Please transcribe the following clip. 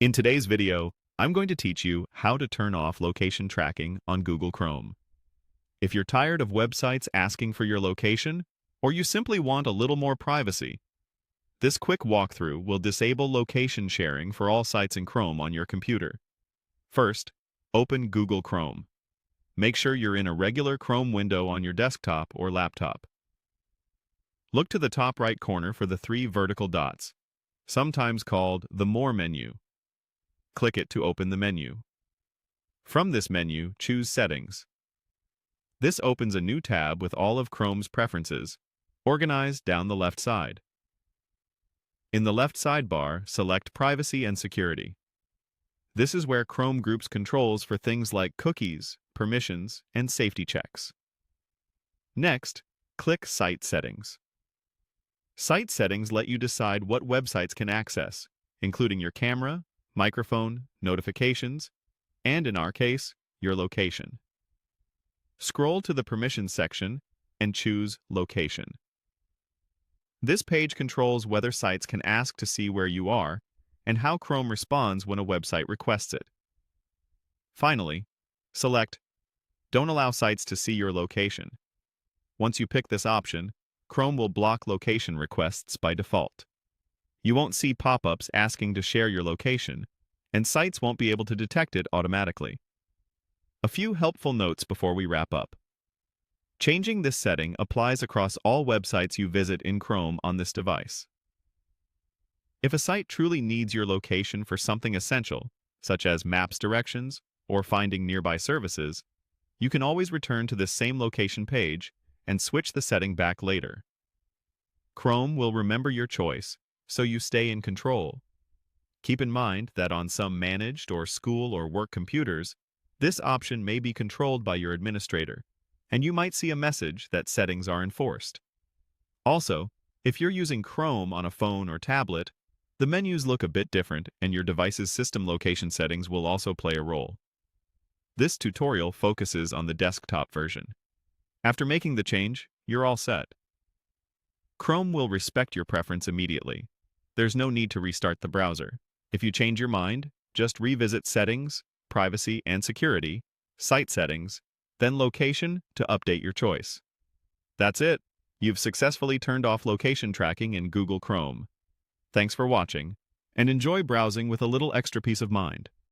In today's video, I'm going to teach you how to turn off location tracking on Google Chrome. If you're tired of websites asking for your location, or you simply want a little more privacy, this quick walkthrough will disable location sharing for all sites in Chrome on your computer. First, open Google Chrome. Make sure you're in a regular Chrome window on your desktop or laptop. Look to the top right corner for the three vertical dots, sometimes called the More menu. Click it to open the menu. From this menu, choose Settings. This opens a new tab with all of Chrome's preferences, organized down the left side. In the left sidebar, select Privacy and Security. This is where Chrome groups controls for things like cookies, permissions, and safety checks. Next, click Site Settings. Site settings let you decide what websites can access, including your camera, microphone, notifications, and in our case, your location. Scroll to the Permissions section and choose Location. This page controls whether sites can ask to see where you are and how Chrome responds when a website requests it. Finally, select Don't allow sites to see your location. Once you pick this option, Chrome will block location requests by default. You won't see pop-ups asking to share your location, and sites won't be able to detect it automatically. A few helpful notes before we wrap up. Changing this setting applies across all websites you visit in Chrome on this device. If a site truly needs your location for something essential, such as maps directions or finding nearby services, you can always return to this same location page and switch the setting back later. Chrome will remember your choice, so you stay in control. Keep in mind that on some managed or school or work computers, this option may be controlled by your administrator, and you might see a message that settings are enforced. Also, if you're using Chrome on a phone or tablet, the menus look a bit different and your device's system location settings will also play a role. This tutorial focuses on the desktop version. After making the change, you're all set. Chrome will respect your preference immediately. There's no need to restart the browser. If you change your mind, just revisit Settings, Privacy and Security, Site Settings, then Location to update your choice. That's it. You've successfully turned off location tracking in Google Chrome. Thanks for watching, and enjoy browsing with a little extra peace of mind.